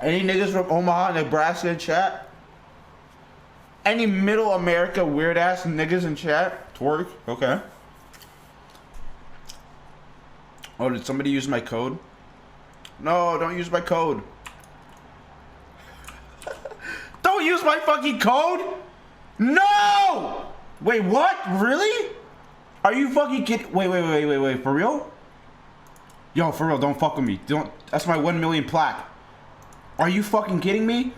Any niggas from Omaha, Nebraska in chat? Any middle America weird ass niggas in chat? Twerk? Okay. Oh, did somebody use my code? No, don't use my code. Don't use my fucking code! No! Wait, what? Really? Are you fucking kidding? Wait. For real? Yo, for real, don't fuck with me. Don't. That's my 1 million plaque. Are you fucking kidding me?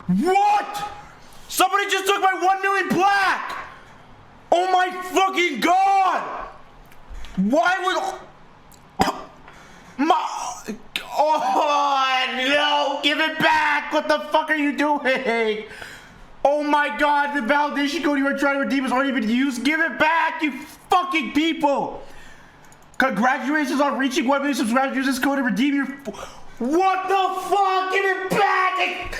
What? Somebody just took my 1 million plaque! Oh my fucking god! Why would... Oh no! Give it back! What the fuck are you doing? Oh my god, the validation code you are trying to redeem is already been used. Give it back, you fucking people! Congratulations on reaching 1 million subscribers. Use this code to redeem your... What the fuck? Give it back!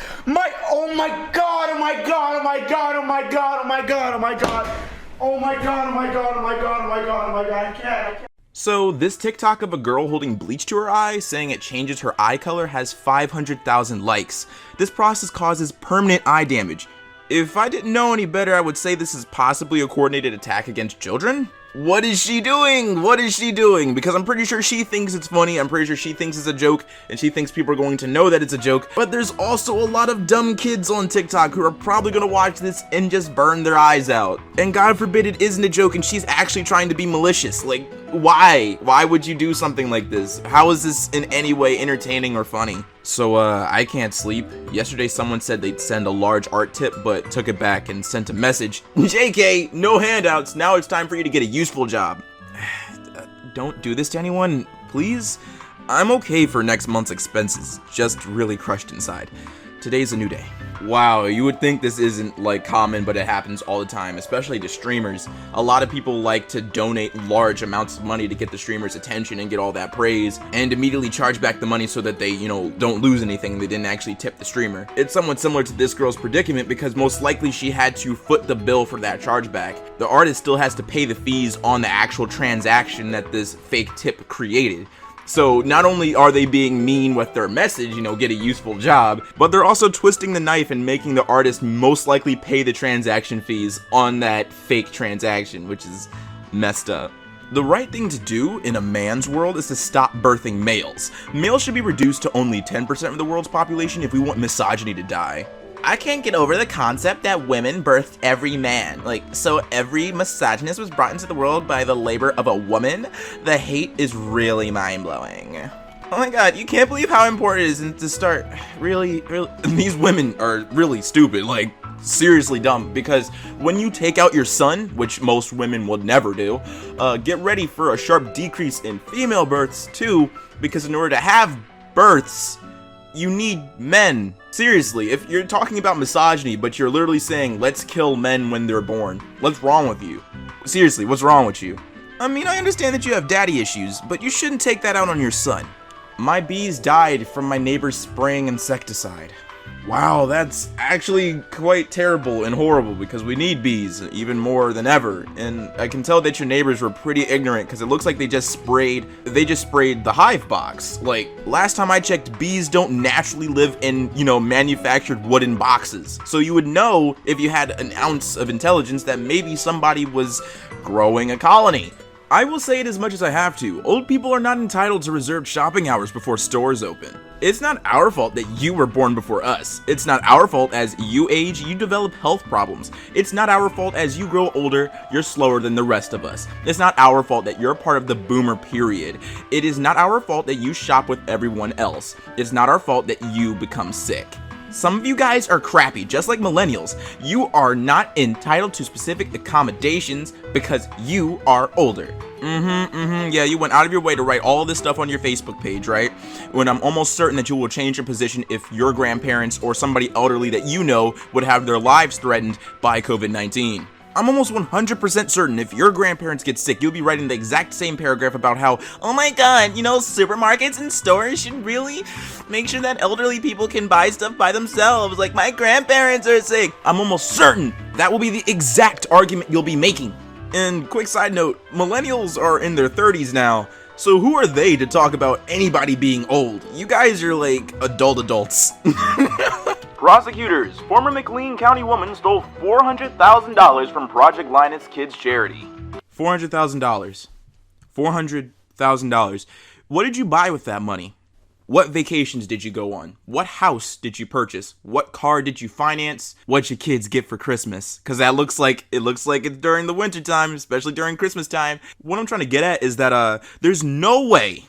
Oh my god, oh my god, oh my god, oh my god, oh my god, oh my god. Oh my god, oh my god, oh my god, oh my god, oh my god, I can't. So this TikTok of a girl holding bleach to her eye saying it changes her eye color has 500,000 likes. This process causes permanent eye damage. If I didn't know any better, I would say this is possibly a coordinated attack against children. What is she doing? What is she doing? Because I'm pretty sure she thinks it's funny, I'm pretty sure she thinks it's a joke, and she thinks people are going to know that it's a joke. But there's also a lot of dumb kids on TikTok who are probably gonna watch this and just burn their eyes out. And God forbid it isn't a joke and she's actually trying to be malicious. Like, why? Why would you do something like this? How is this in any way entertaining or funny? So, I can't sleep. Yesterday someone said they'd send a large art tip, but took it back and sent a message. JK, no handouts, now it's time for you to get a useful job. Don't do this to anyone, please? I'm okay for next month's expenses, just really crushed inside. Today's a new day. Wow, you would think this isn't like common, but it happens all the time, especially to streamers. A lot of people like to donate large amounts of money to get the streamer's attention and get all that praise, and immediately charge back the money so that they, don't lose anything. They didn't actually tip the streamer. It's somewhat similar to this girl's predicament because most likely she had to foot the bill for that chargeback. The artist still has to pay the fees on the actual transaction that this fake tip created. So not only are they being mean with their message, get a useful job, but they're also twisting the knife and making the artist most likely pay the transaction fees on that fake transaction, which is messed up. The right thing to do in a man's world is to stop birthing males. Males should be reduced to only 10% of the world's population if we want misogyny to die. I can't get over the concept that women birthed every man. So every misogynist was brought into the world by the labor of a woman? The hate is really mind-blowing. Oh my god, you can't believe how important it is to start really, these women are really stupid, seriously dumb, because when you take out your son, which most women would never do, get ready for a sharp decrease in female births too, because in order to have births, you need men. Seriously, if you're talking about misogyny, but you're literally saying, let's kill men when they're born, what's wrong with you? Seriously, what's wrong with you? I mean, I understand that you have daddy issues, but you shouldn't take that out on your son. My bees died from my neighbor's spraying insecticide. Wow, that's actually quite terrible and horrible because we need bees even more than ever. And I can tell that your neighbors were pretty ignorant because it looks like they just sprayed the hive box. Last time I checked, bees don't naturally live in, manufactured wooden boxes. So you would know if you had an ounce of intelligence that maybe somebody was growing a colony. I will say it as much as I have to. Old people are not entitled to reserved shopping hours before stores open. It's not our fault that you were born before us. It's not our fault as you age, you develop health problems. It's not our fault as you grow older, you're slower than the rest of us. It's not our fault that you're part of the boomer period. It is not our fault that you shop with everyone else. It's not our fault that you become sick. Some of you guys are crappy, just like millennials. You are not entitled to specific accommodations because you are older. Yeah, you went out of your way to write all of this stuff on your Facebook page, right? When I'm almost certain that you will change your position if your grandparents or somebody elderly that you know would have their lives threatened by COVID-19. I'm almost 100% certain if your grandparents get sick, you'll be writing the exact same paragraph about how, oh my god, supermarkets and stores should really make sure that elderly people can buy stuff by themselves, like my grandparents are sick. I'm almost certain that will be the exact argument you'll be making. And quick side note, millennials are in their 30s now, So who are they to talk about anybody being old? You guys are like adults. Prosecutors, former McLean County woman stole $400,000 from Project Linus Kids Charity. $400,000. $400,000. What did you buy with that money? What vacations did you go on? What house did you purchase? What car did you finance? What'd your kids get for Christmas? Because that looks like it's during the winter time, especially during Christmas time. What I'm trying to get at is that there's no way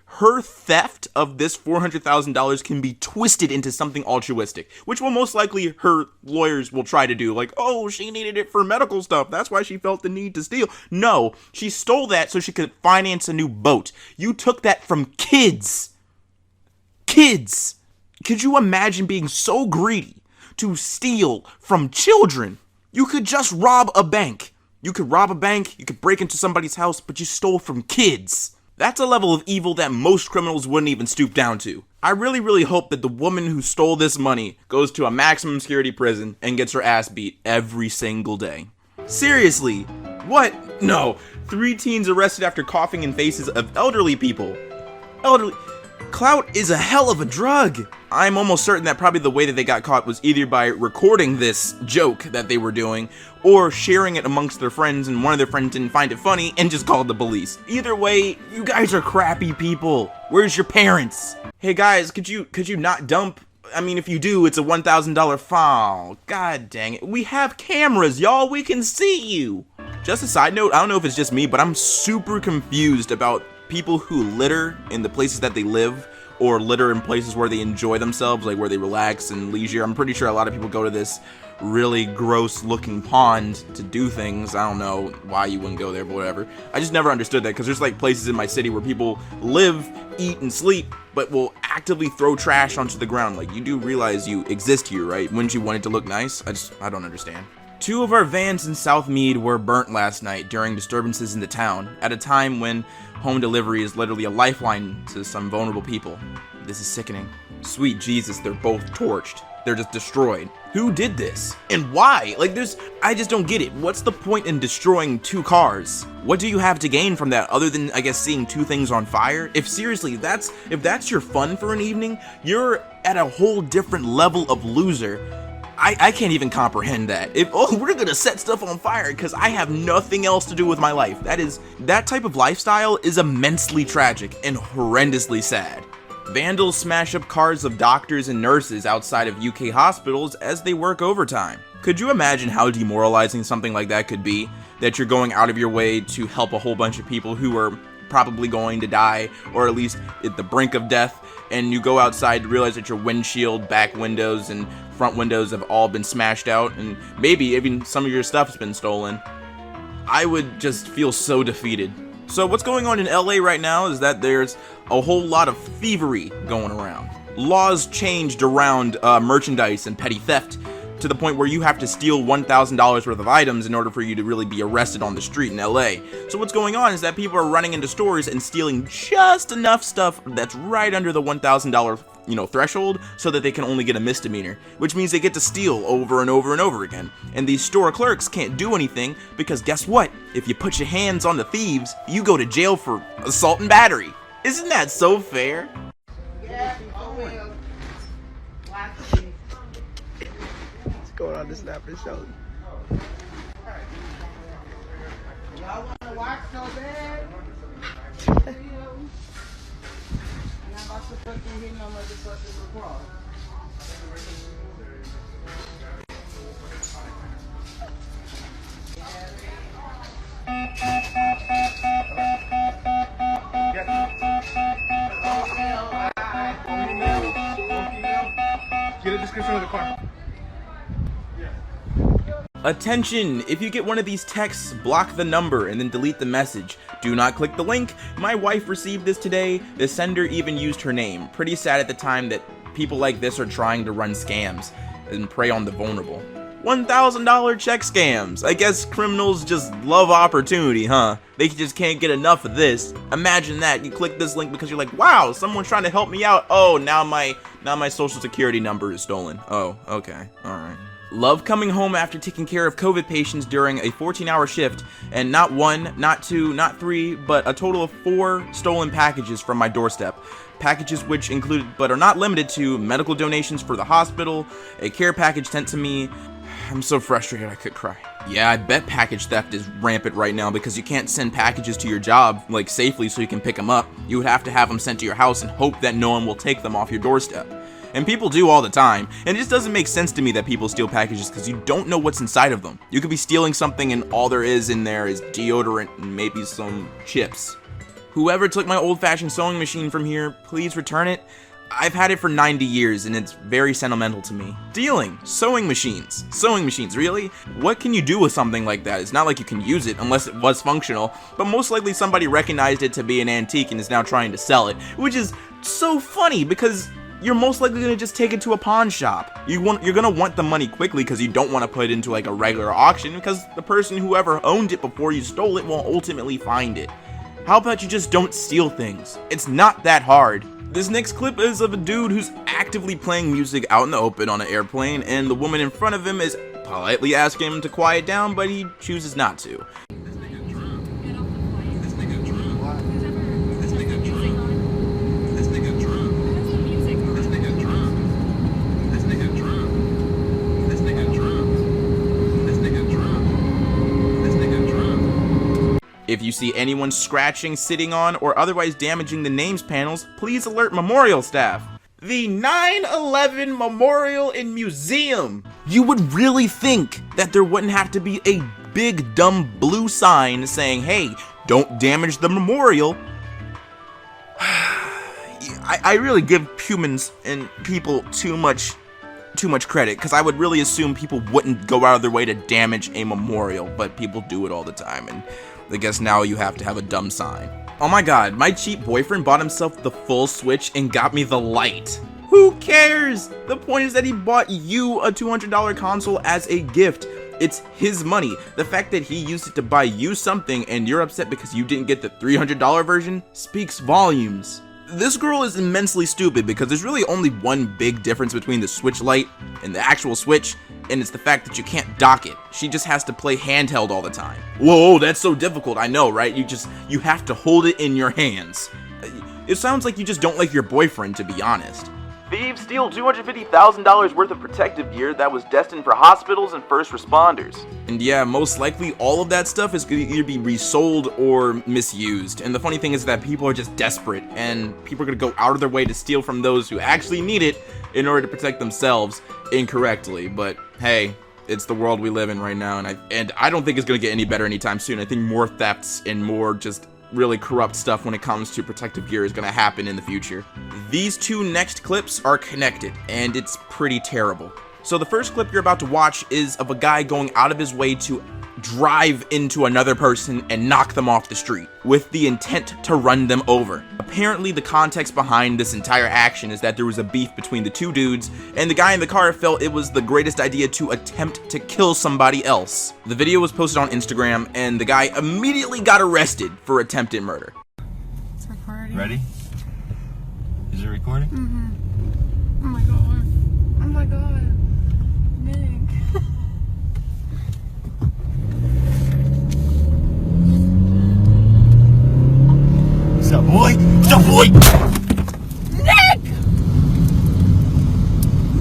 her theft of this $400,000 can be twisted into something altruistic, which will most likely her lawyers will try to do. Like, oh, she needed it for medical stuff. That's why she felt the need to steal. No, she stole that so she could finance a new boat. You took that from kids. Kids. Could you imagine being so greedy to steal from children? You could just rob a bank. You could rob a bank, you could break into somebody's house, but you stole from kids. That's a level of evil that most criminals wouldn't even stoop down to. I really hope that the woman who stole this money goes to a maximum security prison and gets her ass beat every single day. Seriously, what? No. 3 teens arrested after coughing in faces of elderly people. Clout is a hell of a drug. I'm almost certain that probably the way that they got caught was either by recording this joke that they were doing or sharing it amongst their friends, and one of their friends didn't find it funny and just called the police. Either way, you guys are crappy people. Where's your parents? Hey guys, could you not dump? I mean, if you do, it's a $1,000 fine. God dang it. We have cameras, y'all. We can see you. Just a side note, I don't know if it's just me, but I'm super confused about people who litter in the places that they live, or litter in places where they enjoy themselves, like where they relax and leisure. I'm pretty sure a lot of people go to this really gross looking pond to do things. I don't know why you wouldn't go there, but whatever. I just never understood that, because there's like places in my city where people live, eat, and sleep, but will actively throw trash onto the ground. Like, you do realize you exist here, right? Wouldn't you want it to look nice? I don't understand. 2 of our vans in South Mead were burnt last night during disturbances in the town, at a time when home delivery is literally a lifeline to some vulnerable people. This is sickening. Sweet Jesus, they're both torched. They're just destroyed. Who did this? And why? Like, I just don't get it. What's the point in destroying 2 cars? What do you have to gain from that other than, I guess, seeing 2 things on fire? If seriously, if that's your fun for an evening, you're at a whole different level of loser. I can't even comprehend that. We're gonna set stuff on fire because I have nothing else to do with my life. That type of lifestyle is immensely tragic and horrendously sad. Vandals smash up cars of doctors and nurses outside of UK hospitals as they work overtime. Could you imagine how demoralizing something like that could be? That you're going out of your way to help a whole bunch of people who are probably going to die, or at least at the brink of death, and you go outside to realize that your windshield, back windows, and front windows have all been smashed out, and maybe even some of your stuff's been stolen. I would just feel so defeated. So what's going on in LA right now is that there's a whole lot of thievery going around. Laws changed around merchandise and petty theft, to the point where you have to steal $1,000 worth of items in order for you to really be arrested on the street in LA. So what's going on is that people are running into stores and stealing just enough stuff that's right under the $1,000 threshold, so that they can only get a misdemeanor, which means they get to steal over and over and over again. And these store clerks can't do anything because guess what? If you put your hands on the thieves, you go to jail for assault and battery. Isn't that so fair? Yeah, going on the snapper show. Y'all want to watch so bad? And I'm about to fucking hit no motherfucking cross. Get a description of the car. Attention! If you get one of these texts, block the number and then delete the message. Do not click the link. My wife received this today. The sender even used her name. Pretty sad at the time that people like this are trying to run scams and prey on the vulnerable. $1,000 check scams. I guess criminals just love opportunity, huh? They just can't get enough of this. Imagine that. You click this link because you're like, wow, someone's trying to help me out. Oh, now my social security number is stolen. Oh, okay. Alright. Love coming home after taking care of COVID patients during a 14-hour shift, and not 1, not 2, not 3, but a total of 4 stolen packages from my doorstep. Packages which included, but are not limited to, medical donations for the hospital, a care package sent to me. I'm so frustrated I could cry. Yeah, I bet package theft is rampant right now because you can't send packages to your job, like, safely so you can pick them up. You would have to have them sent to your house and hope that no one will take them off your doorstep. And people do all the time, and it just doesn't make sense to me that people steal packages because you don't know what's inside of them. You could be stealing something and all there is in there is deodorant and maybe some chips. Whoever took my old-fashioned sewing machine from here, please return it. I've had it for 90 years and it's very sentimental to me. Stealing sewing machines. Sewing machines, really? What can you do with something like that? It's not like you can use it unless it was functional, but most likely somebody recognized it to be an antique and is now trying to sell it, which is so funny because you're most likely gonna just take it to a pawn shop. You're gonna want the money quickly because you don't want to put it into like a regular auction because the person whoever owned it before you stole it will ultimately find it. How about you just don't steal things? It's not that hard. This next clip is of a dude who's actively playing music out in the open on an airplane, and the woman in front of him is politely asking him to quiet down, but he chooses not to. If you see anyone scratching, sitting on, or otherwise damaging the names panels, please alert memorial staff. The 9/11 Memorial and Museum. You would really think that there wouldn't have to be a big dumb blue sign saying, hey, don't damage the memorial. I really give humans and people too much credit, because I would really assume people wouldn't go out of their way to damage a memorial, but people do it all the time, and I guess now you have to have a dumb sign. Oh my god, my cheap boyfriend bought himself the full Switch and got me the Lite. Who cares? The point is that he bought you a $200 console as a gift. It's his money. The fact that he used it to buy you something and you're upset because you didn't get the $300 version speaks volumes. This girl is immensely stupid because there's really only one big difference between the Switch Lite and the actual Switch, and it's the fact that you can't dock it. She just has to play handheld all the time. Whoa, that's so difficult, I know, right? You have to hold it in your hands. It sounds like you just don't like your boyfriend, to be honest. Thieves steal $250,000 worth of protective gear that was destined for hospitals and first responders. And yeah, most likely all of that stuff is going to either be resold or misused. And the funny thing is that people are just desperate, and people are going to go out of their way to steal from those who actually need it in order to protect themselves incorrectly. But hey, it's the world we live in right now, and I don't think it's going to get any better anytime soon. I think more thefts and more just really corrupt stuff when it comes to protective gear is going to happen in the future. These two next clips are connected, and it's pretty terrible. So the first clip you're about to watch is of a guy going out of his way to drive into another person and knock them off the street with the intent to run them over. Apparently the context behind this entire action is that there was a beef between the two dudes, and the guy in the car felt it was the greatest idea to attempt to kill somebody else. The video was posted on Instagram, and the guy immediately got arrested for attempted murder. It's recording. Ready? Is it recording? Mm-hmm. Oh my god. Oh my god. Nick. What's up, boy? What's up, boy? Nick!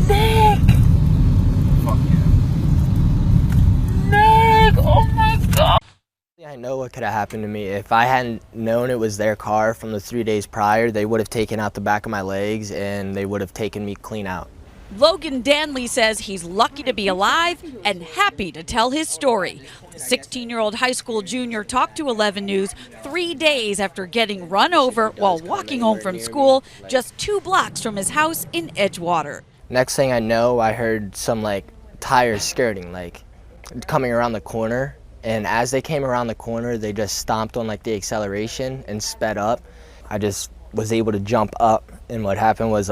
Nick! Fuck yeah. Nick! Oh my god! I know what could have happened to me. If I hadn't known it was their car from the 3 days prior, they would have taken out the back of my legs and they would have taken me clean out. Logan Danley says he's lucky to be alive and happy to tell his story. The 16-year-old high school junior talked to 11 News 3 days after getting run over while walking home from school just 2 blocks from his house in Edgewater. Next thing I know, I heard some tires skirting, coming around the corner. And as they came around the corner, they just stomped on the acceleration and sped up. I just was able to jump up, and what happened was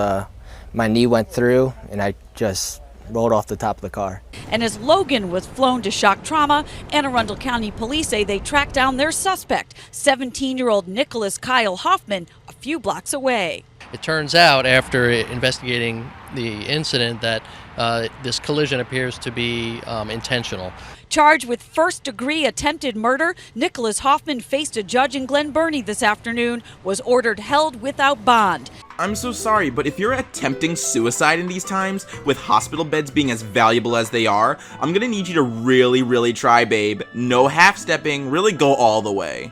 my knee went through and I just rolled off the top of the car. And as Logan was flown to shock trauma, Anne Arundel County police say they tracked down their suspect, 17-year-old Nicholas Kyle Hoffman, a few blocks away. It turns out, after investigating the incident, that this collision appears to be intentional. Charged with first-degree attempted murder, Nicholas Hoffman faced a judge in Glen Burnie this afternoon, was ordered held without bond. I'm so sorry, but if you're attempting suicide in these times, with hospital beds being as valuable as they are, I'm gonna need you to really try, babe. No half-stepping, really go all the way.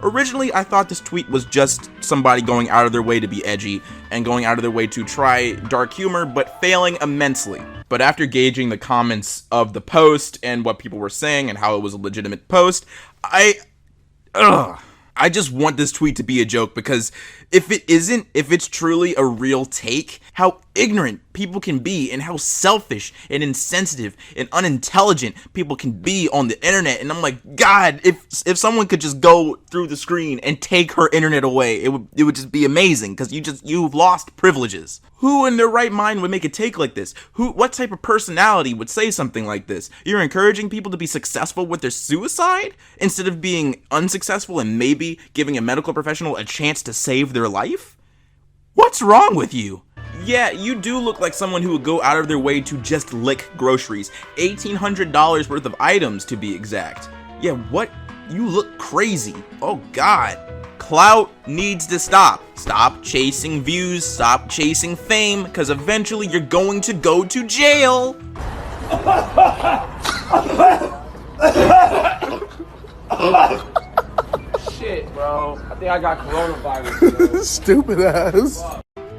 Originally, I thought this tweet was just somebody going out of their way to be edgy and going out of their way to try dark humor, but failing immensely. But after gauging the comments of the post and what people were saying and how it was a legitimate post, I just want this tweet to be a joke, because if it isn't, if it's truly a real take, how ignorant people can be and how selfish and insensitive and unintelligent people can be on the internet. And I'm like, God, if someone could just go through the screen and take her internet away, it would just be amazing, because you've lost privileges. Who in their right mind would make a take like this? What type of personality would say something like this? You're encouraging people to be successful with their suicide instead of being unsuccessful and maybe giving a medical professional a chance to save their life? What's wrong with you? Yeah, you do look like someone who would go out of their way to just lick groceries. $1,800 worth of items, to be exact. Yeah, what? You look crazy. Oh God. Clout needs to stop. Stop chasing views, stop chasing fame, because eventually you're going to go to jail. Shit, bro. I think I got coronavirus. Stupid ass.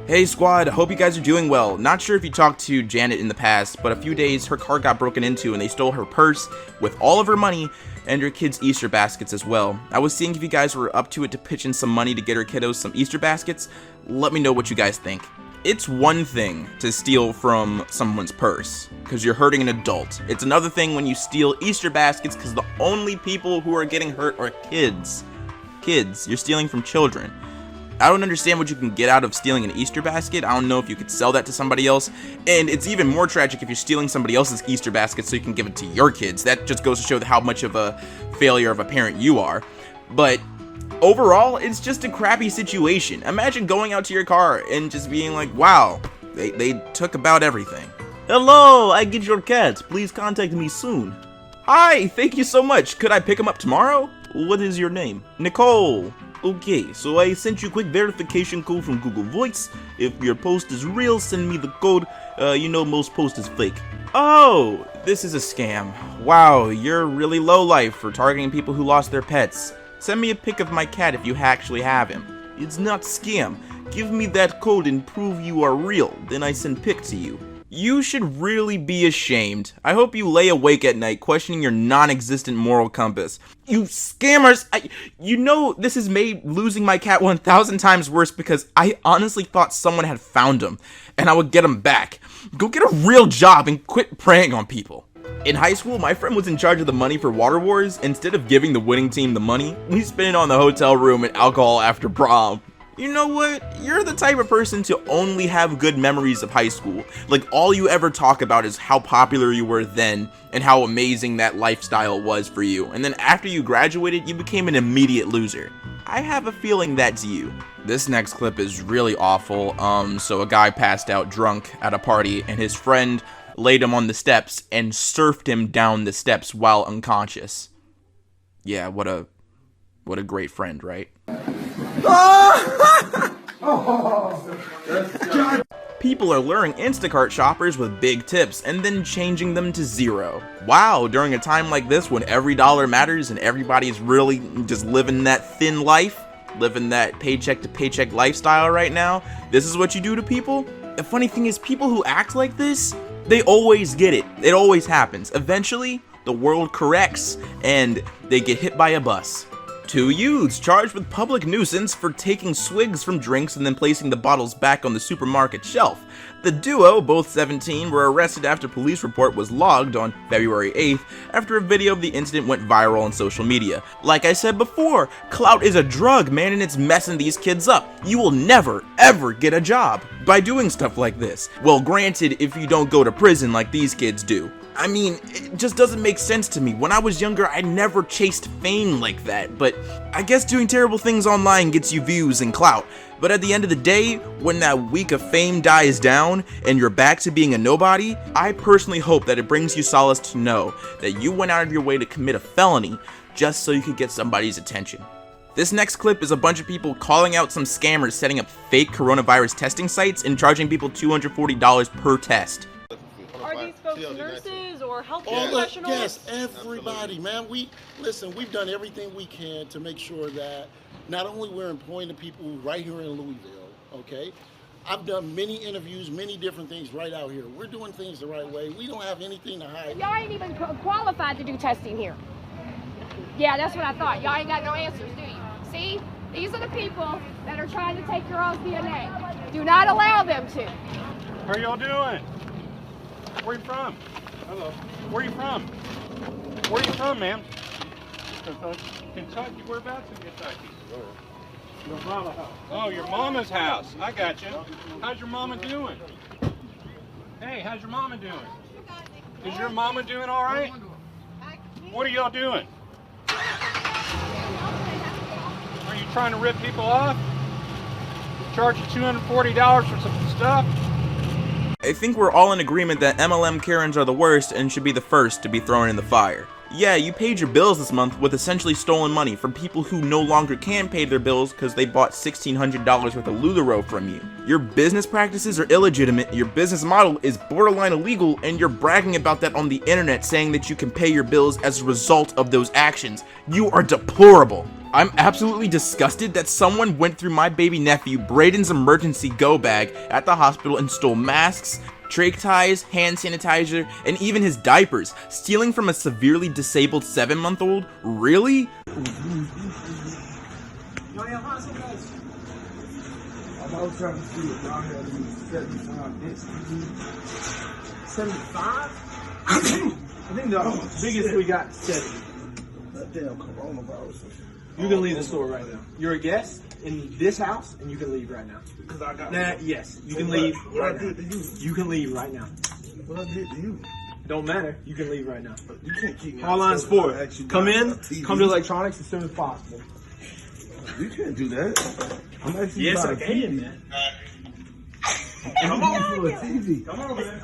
Hey squad, hope you guys are doing well. Not sure if you talked to Janet in the past, but a few days her car got broken into and they stole her purse with all of her money and her kids' Easter baskets as well. I was seeing if you guys were up to it to pitch in some money to get her kiddos some Easter baskets. Let me know what you guys think. It's one thing to steal from someone's purse, because you're hurting an adult. It's another thing when you steal Easter baskets, because the only people who are getting hurt are kids. Kids, you're stealing from children. I don't understand what you can get out of stealing an Easter basket. I don't know if you could sell that to somebody else. And it's even more tragic if you're stealing somebody else's Easter basket so you can give it to your kids. That just goes to show how much of a failure of a parent you are. But overall, it's just a crappy situation. Imagine going out to your car and just being like, wow, they took about everything. Hello, I get your cat. Please contact me soon. Hi, thank you so much. Could I pick him up tomorrow? What is your name? Nicole. Okay, so I sent you a quick verification code from Google Voice. If your post is real, send me the code. You know most post is fake. Oh, this is a scam. Wow, you're really low life for targeting people who lost their pets. Send me a pic of my cat if you actually have him. It's not scam. Give me that code and prove you are real, then I send pic to you. You should really be ashamed. I hope you lay awake at night questioning your non-existent moral compass. You scammers! You know this has made losing my cat 1,000 times worse, because I honestly thought someone had found him and I would get him back. Go get a real job and quit preying on people. In high school, my friend was in charge of the money for Water Wars. Instead of giving the winning team the money, we spent it on the hotel room and alcohol after prom. You know what? You're the type of person to only have good memories of high school. Like, all you ever talk about is how popular you were then and how amazing that lifestyle was for you. And then after you graduated, you became an immediate loser. I have a feeling that's you. This next clip is really awful. So a guy passed out drunk at a party and his friend laid him on the steps and surfed him down the steps while unconscious. Yeah, what a great friend, right? People are luring Instacart shoppers with big tips and then changing them to zero. Wow, during a time like this when every dollar matters and everybody's really just living that thin life, living that paycheck to paycheck lifestyle right now, this is what you do to people? The funny thing is, people who act like this, they always get it. It always happens. Eventually, the world corrects and they get hit by a bus. Two youths charged with public nuisance for taking swigs from drinks and then placing the bottles back on the supermarket shelf. The duo, both 17, were arrested after police report was logged on February 8th after a video of the incident went viral on social media. Like I said before, clout is a drug, man, and it's messing these kids up. You will never, ever get a job by doing stuff like this. Well, granted, if you don't go to prison like these kids do. I mean, it just doesn't make sense to me. When I was younger, I never chased fame like that, but but I guess doing terrible things online gets you views and clout. But at the end of the day, when that week of fame dies down and you're back to being a nobody, I personally hope that it brings you solace to know that you went out of your way to commit a felony just so you could get somebody's attention. This next clip is a bunch of people calling out some scammers setting up fake coronavirus testing sites and charging people $240 per test. Are these folks nurses or health Look, professionals? yes, everybody, man. We've done everything we can to make sure that not only we're employing the people right here in Louisville, okay? I've done many interviews, many different things right out here. We're doing things the right way. We don't have anything to hide. Y'all ain't even qualified to do testing here. Yeah, that's what I thought. Y'all ain't got no answers, do you? See? These are the people that are trying to take your all's DNA. Do not allow them to. How are y'all doing? Where are you from? Hello. Where are you from? Where are you from, ma'am? Kentucky. Whereabouts in Kentucky? Your mama's house. Oh, your mama's house. I got you. How's your mama doing? Hey, how's your mama doing? Is your mama doing all right? What are y'all doing? Are you trying to rip people off? Charge you $240 for some stuff? I think we're all in agreement that MLM Karens are the worst and should be the first to be thrown in the fire. Yeah, you paid your bills this month with essentially stolen money from people who no longer can pay their bills because they bought $1,600 worth of LuLaRoe from you. Your business practices are illegitimate, your business model is borderline illegal, and you're bragging about that on the internet saying that you can pay your bills as a result of those actions. You are deplorable. I'm absolutely disgusted that someone went through my baby nephew Braden's emergency go bag at the hospital and stole masks, trach ties, hand sanitizer, and even his diapers, stealing from a severely disabled 7-month-old? Really? I was trying to see if y'all had any 75 bits. 75? I think the biggest we got is 70. That damn coronavirus. You can leave the store right now. You're a guest in this house, and you can leave right now. Because I got. Yes, you can leave right now. You can leave right now. What I did to you? Don't matter. You can leave right now. You can't keep me. All lines forward. Come in. Come to electronics as soon as possible. You can't do that. I'm actually yes, I can, man. Come on, TV. Come on, man.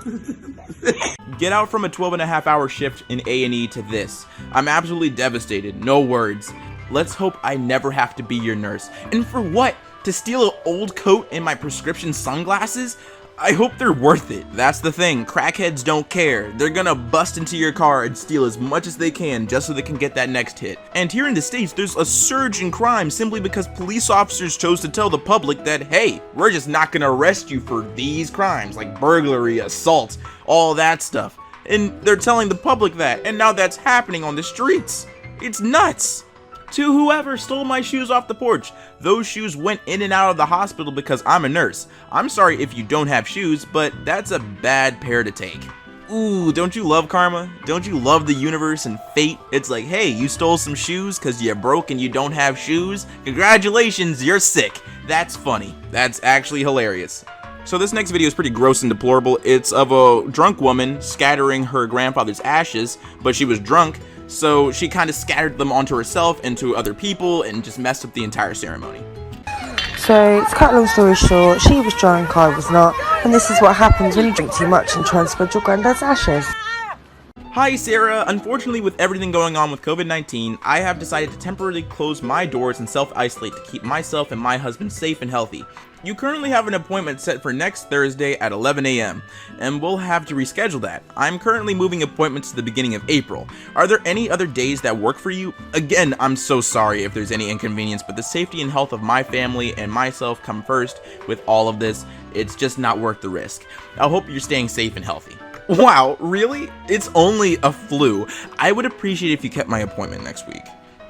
Get out from a 12.5-hour shift in A&E to this. I'm absolutely devastated. No words. Let's hope I never have to be your nurse. And for what? To steal an old coat and my prescription sunglasses? I hope they're worth it. That's the thing. Crackheads don't care. They're gonna bust into your car and steal as much as they can just so they can get that next hit. And here in the States, there's a surge in crime simply because police officers chose to tell the public that, hey, we're just not gonna arrest you for these crimes like burglary, assault, all that stuff. And they're telling the public that, and now that's happening on the streets. It's nuts. To whoever stole my shoes off the porch, those shoes went in and out of the hospital because I'm a nurse. I'm sorry if you don't have shoes, but that's a bad pair to take. Ooh, don't you love karma? Don't you love the universe and fate? It's like, hey, you stole some shoes because you're broke and you don't have shoes? Congratulations, you're sick. That's funny. That's actually hilarious. So this next video is pretty gross and deplorable. It's of a drunk woman scattering her grandfather's ashes, but she was drunk. So she kind of scattered them onto herself and to other people and just messed up the entire ceremony. So, to cut a long story short, she was drunk, I was not, and this is what happens when you drink too much and try and spread your granddad's ashes. Hi Sarah, unfortunately with everything going on with COVID-19, I have decided to temporarily close my doors and self-isolate to keep myself and my husband safe and healthy. You currently have an appointment set for next Thursday at 11 a.m. and we'll have to reschedule that. I'm currently moving appointments to the beginning of April. Are there any other days that work for you? Again, I'm so sorry if there's any inconvenience, but the safety and health of my family and myself come first with all of this. It's just not worth the risk. I hope you're staying safe and healthy. Wow, really? It's only a flu. I would appreciate if you kept my appointment next week.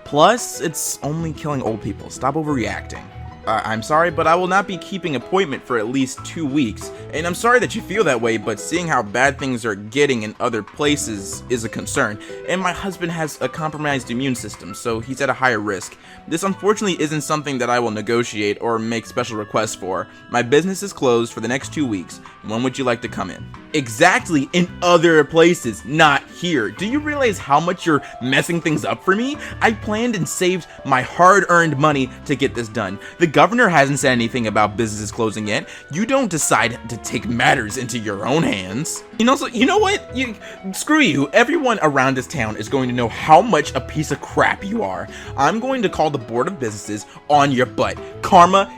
Plus, it's only killing old people. Stop overreacting. I'm sorry, but I will not be keeping appointment for at least 2 weeks. And I'm sorry that you feel that way, but seeing how bad things are getting in other places is a concern. And my husband has a compromised immune system, so he's at a higher risk. This unfortunately isn't something that I will negotiate or make special requests for. My business is closed for the next 2 weeks. When would you like to come in? Exactly, in other places, not here. Do you realize how much you're messing things up for me? I planned and saved my hard-earned money to get this done. The governor hasn't said anything about businesses closing yet. You don't decide to take matters into your own hands. You know what? Screw you. Everyone around this town is going to know how much a piece of crap you are. I'm going to call the Board of Businesses on your butt. Karma,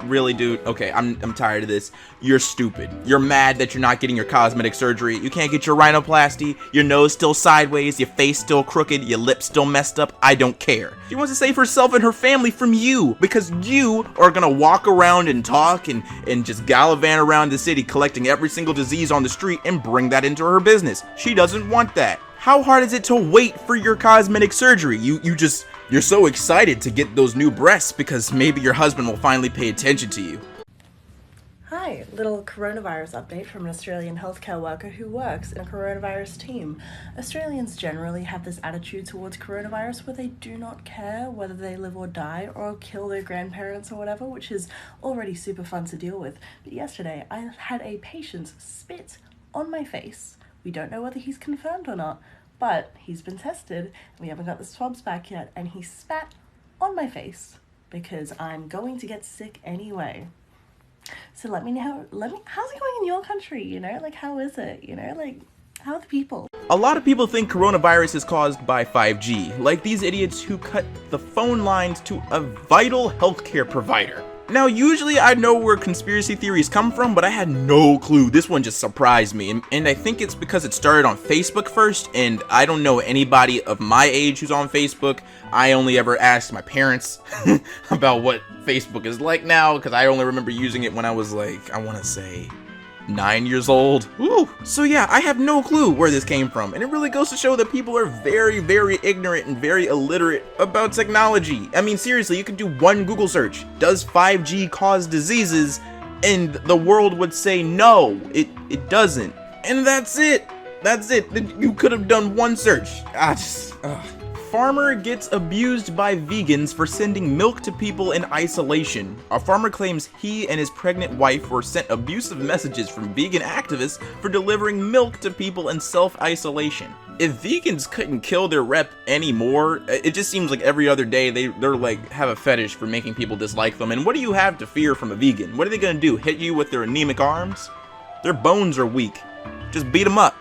really, dude? Okay, I'm tired of this. You're stupid. You're mad that you're not getting your cosmetic surgery. You can't get your rhinoplasty. Your nose still sideways. Your face still crooked. Your lips still messed up. I don't care. She wants to save herself and her family from you because you are gonna walk around and talk and just gallivant around the city collecting every single disease on the street and bring that into her business. She doesn't want that. How hard is it to wait for your cosmetic surgery? You're so excited to get those new breasts because maybe your husband will finally pay attention to you. Hi, little coronavirus update from an Australian healthcare worker who works in a coronavirus team. Australians generally have this attitude towards coronavirus where they do not care whether they live or die or kill their grandparents or whatever, which is already super fun to deal with. But yesterday I had a patient spit on my face. We don't know whether he's confirmed or not, but he's been tested and we haven't got the swabs back yet, and he spat on my face because I'm going to get sick anyway. So let me know, how's it going in your country, you know? Like, how is it, you know? Like, how are the people? A lot of people think coronavirus is caused by 5G, like these idiots who cut the phone lines to a vital healthcare provider. Now, usually I know where conspiracy theories come from, but I had no clue. This one just surprised me, and I think it's because it started on Facebook first, and I don't know anybody of my age who's on Facebook. I only ever asked my parents about what Facebook is like now, because I only remember using it when I was like, I want to say 9 years old. Woo! So yeah, I have no clue where this came from, and it really goes to show that people are very, very ignorant and very illiterate about technology. I mean, seriously, you could do one Google search. Does 5G cause diseases? And the world would say no, it doesn't. And that's it. That's it. You could have done one search. Farmer gets abused by vegans for sending milk to people in isolation. A farmer claims he and his pregnant wife were sent abusive messages from vegan activists for delivering milk to people in self-isolation. If vegans couldn't kill their rep anymore, it just seems like every other day they're like have a fetish for making people dislike them. And what do you have to fear from a vegan? What are they gonna do? Hit you with their anemic arms? Their bones are weak. Just beat them up.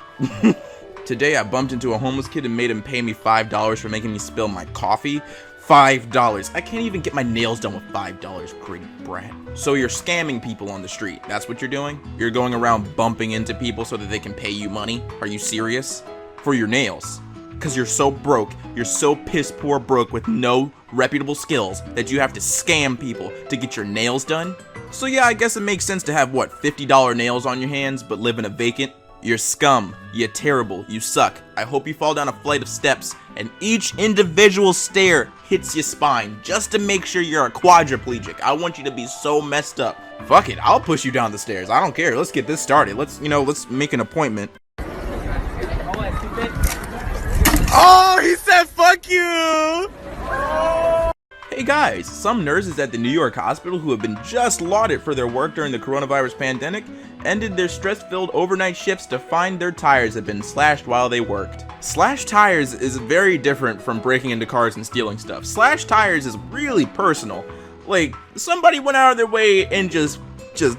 Today I bumped into a homeless kid and made him pay me $5 for making me spill my coffee. $5. I can't even get my nails done with $5, greedy brat. So you're scamming people on the street. That's what you're doing? You're going around bumping into people so that they can pay you money? Are you serious? For your nails. Because you're so broke, you're so piss poor broke with no reputable skills that you have to scam people to get your nails done? So yeah, I guess it makes sense to have, what, $50 nails on your hands but live in a vacant? You're scum. You're terrible. You suck. I hope you fall down a flight of steps and each individual stair hits your spine just to make sure you're a quadriplegic. I want you to be so messed up. Fuck it. I'll push you down the stairs. I don't care. Let's get this started. Let's make an appointment. Oh, he said fuck you! Hey guys, some nurses at the New York hospital who have been just lauded for their work during the coronavirus pandemic ended their stress-filled overnight shifts to find their tires had been slashed while they worked. Slashed tires is very different from breaking into cars and stealing stuff. Slashed tires is really personal. Like, somebody went out of their way and just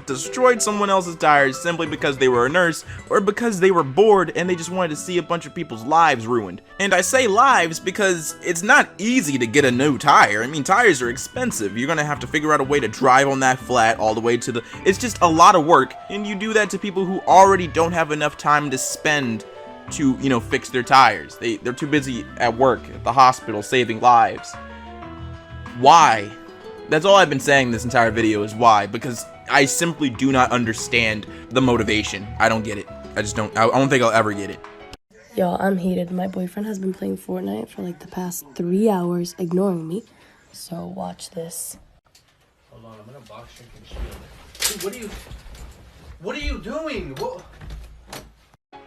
destroyed someone else's tires simply because they were a nurse or because they were bored and they just wanted to see a bunch of people's lives ruined. And I say lives because it's not easy to get a new tire. I mean, tires are expensive. You're gonna have to figure out a way to drive on that flat all the way to it's just a lot of work, and you do that to people who already don't have enough time to spend to, fix their tires. They're too busy at work, at the hospital, saving lives. Why? That's all I've been saying this entire video is why, because I simply do not understand the motivation. I don't get it. I don't think I'll ever get it. Y'all, I'm heated. My boyfriend has been playing Fortnite for like the past 3 hours, ignoring me. So watch this. Hold on, I'm gonna box drink and shield it. Dude, what are you doing?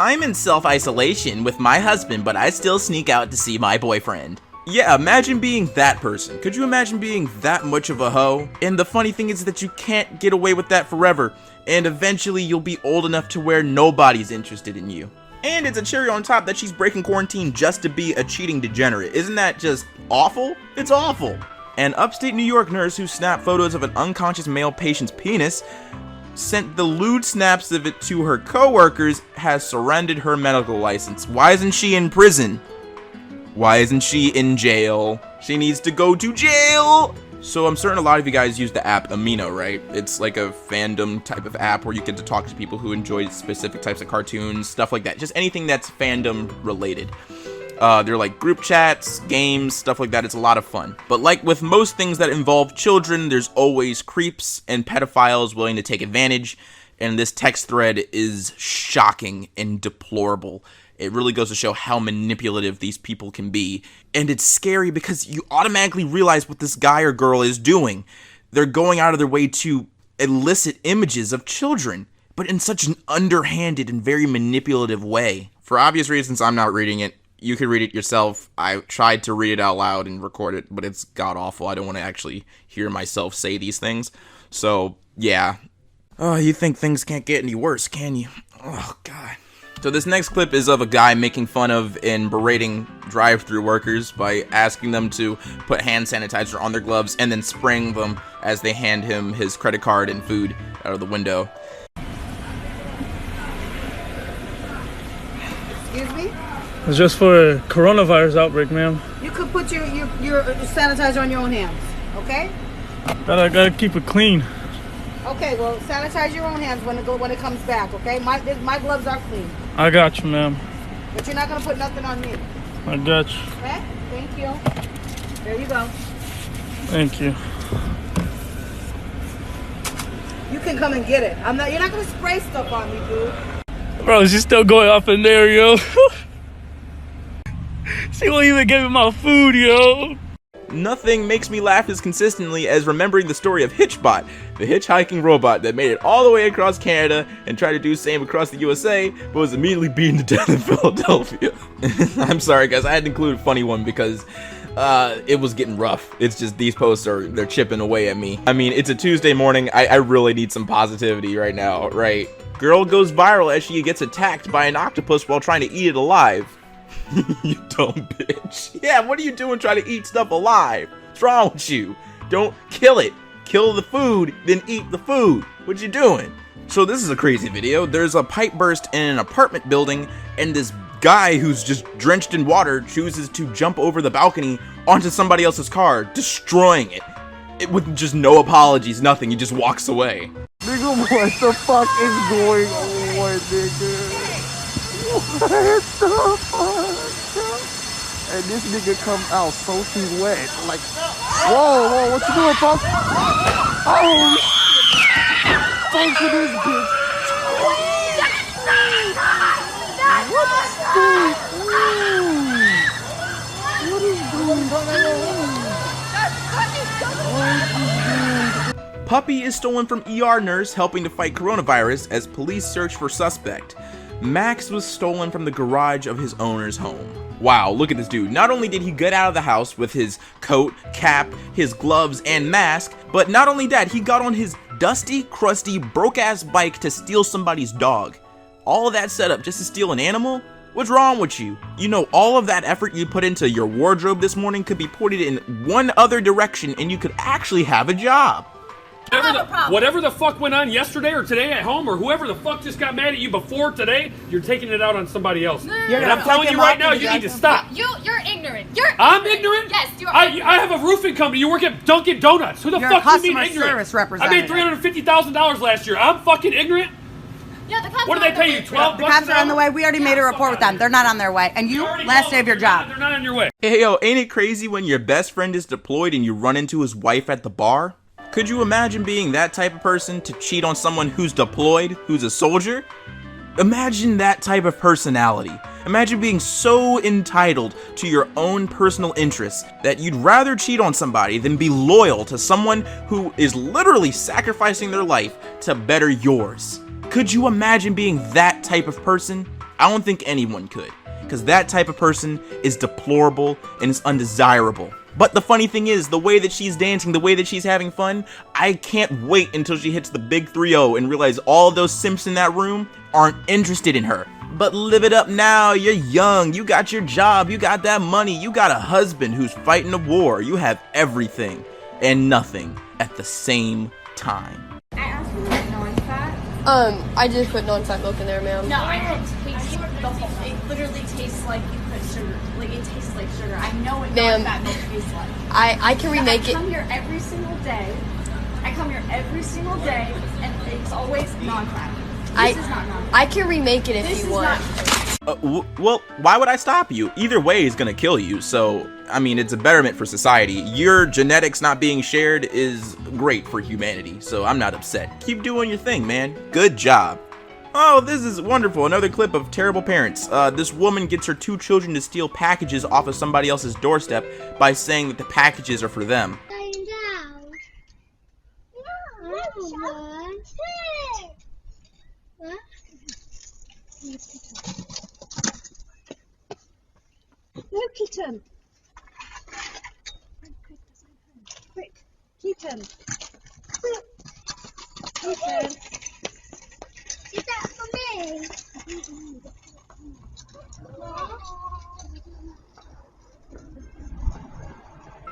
I'm in self-isolation with my husband, but I still sneak out to see my boyfriend. Yeah, imagine being that person. Could you imagine being that much of a hoe? And the funny thing is that you can't get away with that forever, and eventually you'll be old enough to where nobody's interested in you. And it's a cherry on top that she's breaking quarantine just to be a cheating degenerate. Isn't that just awful? It's awful. An upstate New York nurse who snapped photos of an unconscious male patient's penis, sent the lewd snaps of it to her co-workers, has surrendered her medical license. Why isn't she in prison? Why isn't she in jail? She needs to go to jail! So I'm certain a lot of you guys use the app Amino, right? It's like a fandom type of app where you get to talk to people who enjoy specific types of cartoons, stuff like that. Just anything that's fandom related. They're like group chats, games, stuff like that. It's a lot of fun. But like with most things that involve children, there's always creeps and pedophiles willing to take advantage. And this text thread is shocking and deplorable. It really goes to show how manipulative these people can be. And it's scary because you automatically realize what this guy or girl is doing. They're going out of their way to elicit images of children, but in such an underhanded and very manipulative way. For obvious reasons, I'm not reading it. You can read it yourself. I tried to read it out loud and record it, but it's god-awful. I don't want to actually hear myself say these things. So, yeah. Oh, you think things can't get any worse, can you? Oh, God. So this next clip is of a guy making fun of and berating drive-thru workers by asking them to put hand sanitizer on their gloves and then spraying them as they hand him his credit card and food out of the window. Excuse me? It's just for a coronavirus outbreak, ma'am. You could put your sanitizer on your own hands, okay? Gotta keep it clean. Okay, well, sanitize your own hands when it comes back, okay? My gloves are clean. I got you, ma'am. But you're not gonna put nothing on me. I got you. Okay? Thank you. There you go. Thank you. You can come and get it. You're not gonna spray stuff on me, dude. Bro, she's still going off in there, yo. She won't even give me my food, yo. Nothing makes me laugh as consistently as remembering the story of Hitchbot, the hitchhiking robot that made it all the way across Canada and tried to do the same across the USA, but was immediately beaten to death in Philadelphia. I'm sorry guys, I had to include a funny one because it was getting rough. It's just these posts they're chipping away at me. I mean, it's a Tuesday morning, I really need some positivity right now, right? Girl goes viral as she gets attacked by an octopus while trying to eat it alive. You dumb bitch. Yeah, what are you doing trying to eat stuff alive? What's wrong with you? Don't kill it. Kill the food, then eat the food. What you doing? So this is a crazy video. There's a pipe burst in an apartment building, and this guy who's just drenched in water chooses to jump over the balcony onto somebody else's car, destroying it with just no apologies, nothing. He just walks away. Nigga, what the fuck is going on, nigga? What the fuck? And this nigga come out soaking wet. Like, whoa, what you doing, folks? Oh, thanks for this bitch. What is going on? Puppy is stolen from ER nurse helping to fight coronavirus as police search for suspect. Max was stolen from the garage of his owner's home. Wow, look at this dude. Not only did he get out of the house with his coat, cap, his gloves, and mask, but not only that, he got on his dusty, crusty, broke-ass bike to steal somebody's dog. All of that setup just to steal an animal? What's wrong with you? You know, all of that effort you put into your wardrobe this morning could be pointed in one other direction and you could actually have a job. Whatever the fuck went on yesterday or today at home or whoever the fuck just got mad at you before today, you're taking it out on somebody else. And I'm telling you right now, you need to stop. You're ignorant. I'm ignorant? Yes, you're ignorant. I have a roofing company. You work at Dunkin' Donuts. Who the You're fuck a do you mean customer ignorant? service representative. I made $350,000 last year. I'm fucking ignorant? Yeah, the cops What did they pay you, 12 The bucks cops an are on the hour? way. We already made a report with them. They're not on their way. And you, last day of your job. They're not on your way. Hey yo, ain't it crazy when your best friend is deployed and you run into his wife at the bar? Could you imagine being that type of person to cheat on someone who's deployed, who's a soldier? Imagine that type of personality. Imagine being so entitled to your own personal interests that you'd rather cheat on somebody than be loyal to someone who is literally sacrificing their life to better yours. Could you imagine being that type of person? I don't think anyone could. because that type of person is deplorable and is undesirable. But the funny thing is, the way that she's dancing, the way that she's having fun, I can't wait until she hits the big 3-0 and realize all those simps in that room aren't interested in her. But live it up now, you're young, you got your job, you got that money, you got a husband who's fighting a war, you have everything and nothing at the same time. I asked for non-fat. I just put non-fat milk in there, ma'am. No, I don't taste the whole. It literally tastes like you put sugar. Like it tastes like sugar. I know what Ma'am, non-fat milk tastes like. I can remake I it. come here every single day. And it's always non-fat. This is not non-fat. I can remake it if This you is want. Well, why would I stop you? Either way is gonna kill you, so, I mean, it's a betterment for society. Your genetics not being shared is great for humanity, so I'm not upset. Keep doing your thing, man. Good job. Oh, this is wonderful. Another clip of terrible parents. This woman gets her 2 children to steal packages off of somebody else's doorstep by saying that the packages are for them. No, kitten. Quick, kitten. Kitten. Is that for me?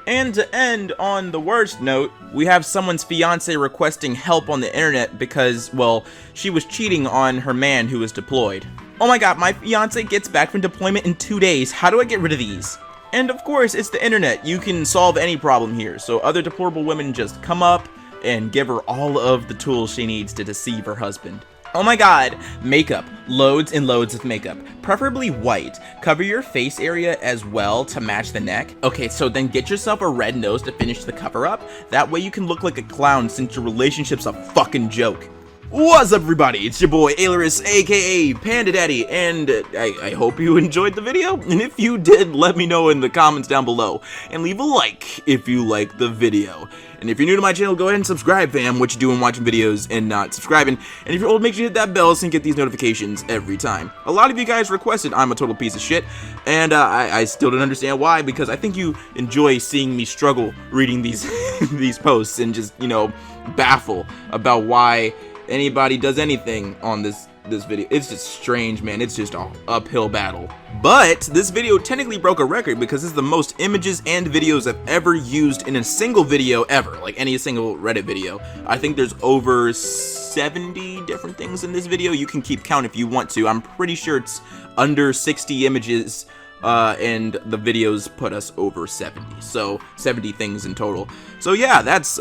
And to end on the worst note, we have someone's fiance requesting help on the internet because, well, she was cheating on her man who was deployed. Oh my god, my fiance gets back from deployment in 2 days. How do I get rid of these? And of course, it's the internet. You can solve any problem here. So other deplorable women just come up and give her all of the tools she needs to deceive her husband. Oh my god, makeup. Loads and loads of makeup. Preferably white. Cover your face area as well to match the neck. Okay, so then get yourself a red nose to finish the cover up. That way you can look like a clown since your relationship's a fucking joke. What's up, everybody? It's your boy Ailurus, aka Panda Daddy, and I hope you enjoyed the video. And if you did, let me know in the comments down below. And leave a like if you like the video. And if you're new to my channel, go ahead and subscribe, fam. What you doing watching videos and not subscribing. And if you're old, make sure you hit that bell so you can get these notifications every time. A lot of you guys requested I'm a total piece of shit, and I still don't understand why, because I think you enjoy seeing me struggle reading these these posts and just, you know, baffle about why anybody does anything on this video. It's just strange, man. It's just an uphill battle. But this video technically broke a record because this is the most images and videos I've ever used in a single video ever, like any single Reddit video. I think there's over 70 different things in this video. You can keep count if you want to. I'm pretty sure it's under 60 images, and the videos put us over 70, so 70 things in total. So yeah, that's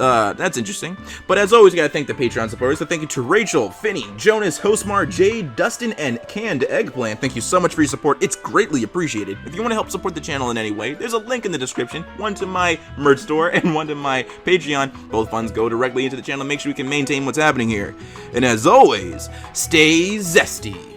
interesting. But as always, you gotta thank the Patreon supporters. So thank you to Rachel, Finny, Jonas, Hostmar, Jade, Dustin, and Canned Eggplant. Thank you so much for your support. It's greatly appreciated. If you want to help support the channel in any way, there's a link in the description, one to my merch store and one to my Patreon. Both funds go directly into the channel. Make sure we can maintain what's happening here. And as always, stay zesty.